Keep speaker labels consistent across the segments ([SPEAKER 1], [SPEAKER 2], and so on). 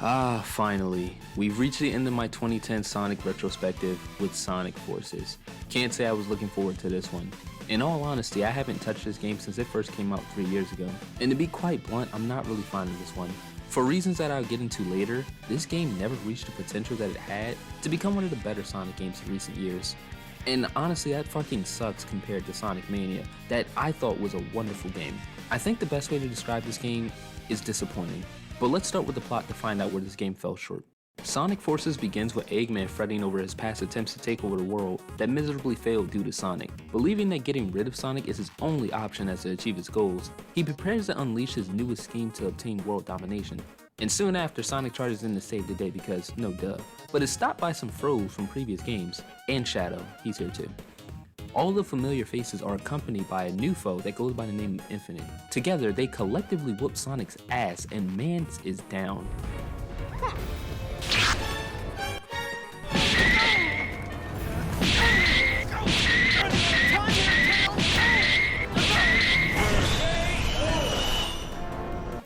[SPEAKER 1] Finally, we've reached the end of my 2010 Sonic retrospective with Sonic Forces. Can't say I was looking forward to this one. In all honesty, I haven't touched this game since it first came out 3 years ago. And to be quite blunt, I'm not really fond of this one. For reasons that I'll get into later, this game never reached the potential that it had to become one of the better Sonic games in recent years. And honestly, that fucking sucks compared to Sonic Mania, that I thought was a wonderful game. I think the best way to describe this game is disappointing. But let's start with the plot to find out where this game fell short. Sonic Forces begins with Eggman fretting over his past attempts to take over the world that miserably failed due to Sonic. Believing that getting rid of Sonic is his only option as to achieve his goals, he prepares to unleash his newest scheme to obtain world domination. And soon after, Sonic charges in to save the day because, no duh, but is stopped by some froze from previous games, and Shadow, he's here too. All the familiar faces are accompanied by a new foe that goes by the name of Infinite. Together, they collectively whoop Sonic's ass and Mans is down.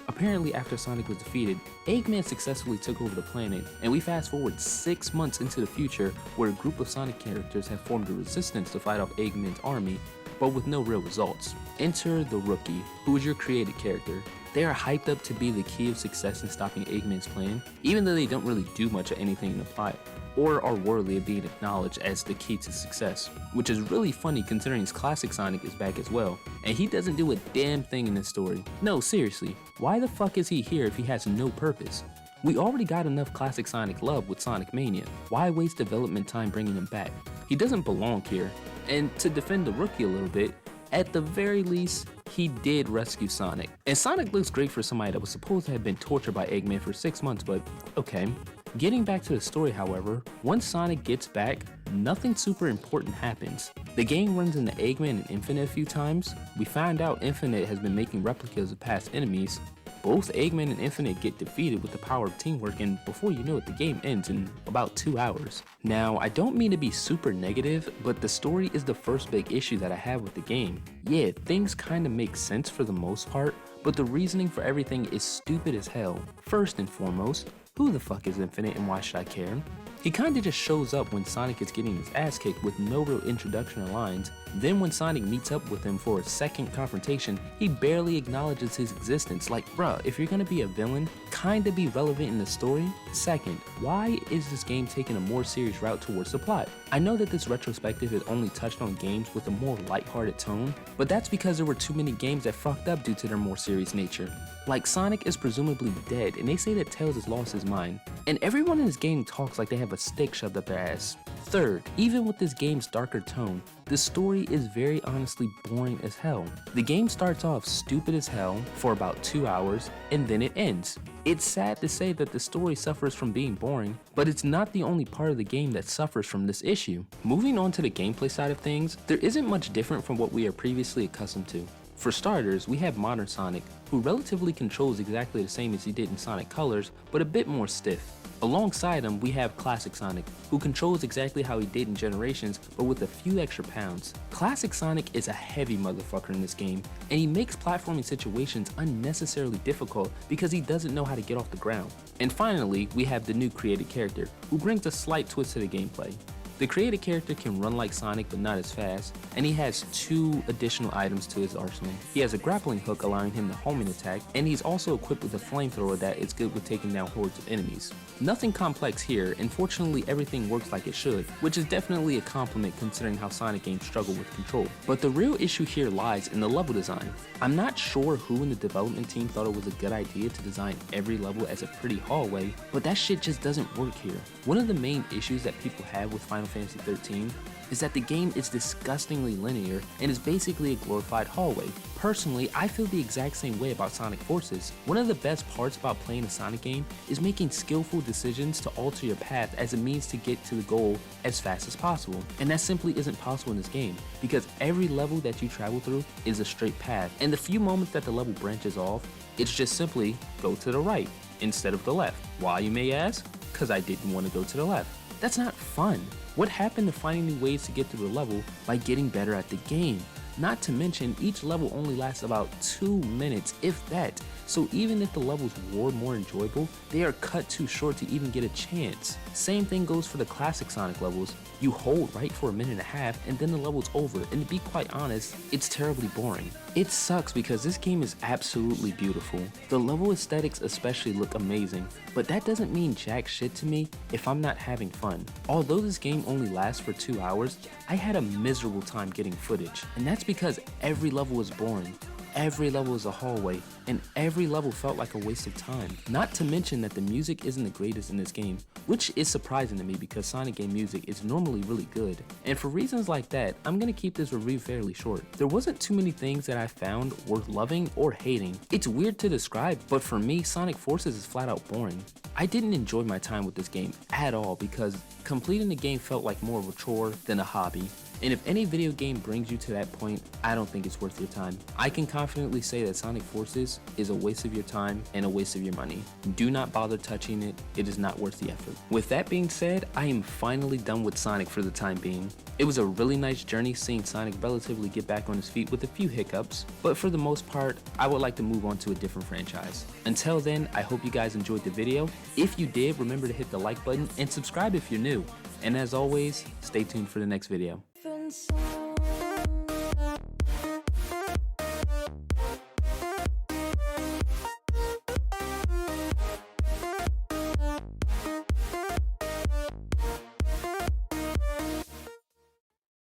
[SPEAKER 1] Apparently, after Sonic was defeated, Eggman successfully took over the planet, and we fast forward 6 months into the future where a group of Sonic characters have formed a resistance to fight off Eggman's army, but with no real results. Enter the Rookie, who is your created character. They are hyped up to be the key of success in stopping Eggman's plan, even though they don't really do much of anything in the plot, or are worthy of being acknowledged as the key to success, which is really funny considering his classic Sonic is back as well, and he doesn't do a damn thing in this story. No, seriously, why the fuck is he here if he has no purpose? We already got enough classic Sonic love with Sonic Mania, why waste development time bringing him back? He doesn't belong here, and to defend the Rookie a little bit, at the very least, he did rescue Sonic. And Sonic looks great for somebody that was supposed to have been tortured by Eggman for 6 months, but okay. Getting back to the story, however, once Sonic gets back, nothing super important happens. The game runs into Eggman and Infinite a few times. We find out Infinite has been making replicas of past enemies. Both Eggman and Infinite get defeated with the power of teamwork, and before you know it, the game ends in about 2 hours. Now, I don't mean to be super negative, but the story is the first big issue that I have with the game. Yeah, things kinda make sense for the most part, but the reasoning for everything is stupid as hell. First and foremost, who the fuck is Infinite and why should I care? He kinda just shows up when Sonic is getting his ass kicked with no real introduction or lines. Then when Sonic meets up with him for a second confrontation, he barely acknowledges his existence. Like, bruh, if you're gonna be a villain, kinda be relevant in the story. Second, why is this game taking a more serious route towards the plot? I know that this retrospective has only touched on games with a more lighthearted tone, but that's because there were too many games that fucked up due to their more serious nature. Like, Sonic is presumably dead, and they say that Tails has lost his mind. And everyone in this game talks like they have a stick shoved up their ass. Third, even with this game's darker tone, the story is very honestly boring as hell. The game starts off stupid as hell for about 2 hours, and then it ends. It's sad to say that the story suffers from being boring, but it's not the only part of the game that suffers from this issue. Moving on to the gameplay side of things, there isn't much different from what we are previously accustomed to. For starters, we have modern Sonic, who relatively controls exactly the same as he did in Sonic Colors, but a bit more stiff. Alongside him, we have Classic Sonic, who controls exactly how he did in Generations, but with a few extra pounds. Classic Sonic is a heavy motherfucker in this game, and he makes platforming situations unnecessarily difficult because he doesn't know how to get off the ground. And finally, we have the new created character, who brings a slight twist to the gameplay. The created character can run like Sonic but not as fast, and he has 2 additional items to his arsenal. He has a grappling hook allowing him to homing attack, and he's also equipped with a flamethrower that is good with taking down hordes of enemies. Nothing complex here, and fortunately everything works like it should, which is definitely a compliment considering how Sonic games struggle with control. But the real issue here lies in the level design. I'm not sure who in the development team thought it was a good idea to design every level as a pretty hallway, but that shit just doesn't work here. One of the main issues that people have with Final Fantasy XIII is that the game is disgustingly linear and is basically a glorified hallway. Personally, I feel the exact same way about Sonic Forces. One of the best parts about playing a Sonic game is making skillful decisions to alter your path as a means to get to the goal as fast as possible. And that simply isn't possible in this game, because every level that you travel through is a straight path, and the few moments that the level branches off, it's just simply go to the right instead of the left. Why, you may ask? Because I didn't want to go to the left. That's not fun. What happened to finding new ways to get through the level by getting better at the game? Not to mention, each level only lasts about 2 minutes, if that. So even if the levels were more enjoyable, they are cut too short to even get a chance. Same thing goes for the classic Sonic levels. You hold right for a minute and a half and then the level's over, and to be quite honest, it's terribly boring. It sucks because this game is absolutely beautiful. The level aesthetics especially look amazing, but that doesn't mean jack shit to me if I'm not having fun. Although this game only lasts for 2 hours, I had a miserable time getting footage, and that's because every level was boring. Every level is a hallway, and every level felt like a waste of time. Not to mention that the music isn't the greatest in this game, which is surprising to me because Sonic game music is normally really good. And for reasons like that, I'm gonna keep this review fairly short. There wasn't too many things that I found worth loving or hating. It's weird to describe, but for me, Sonic Forces is flat out boring. I didn't enjoy my time with this game at all because completing the game felt like more of a chore than a hobby. And if any video game brings you to that point, I don't think it's worth your time. I can confidently say that Sonic Forces is a waste of your time and a waste of your money. Do not bother touching it, it is not worth the effort. With that being said, I am finally done with Sonic for the time being. It was a really nice journey seeing Sonic relatively get back on his feet with a few hiccups, but for the most part, I would like to move on to a different franchise. Until then, I hope you guys enjoyed the video. If you did, remember to hit the like button and subscribe if you're new. And as always, stay tuned for the next video.
[SPEAKER 2] Inside.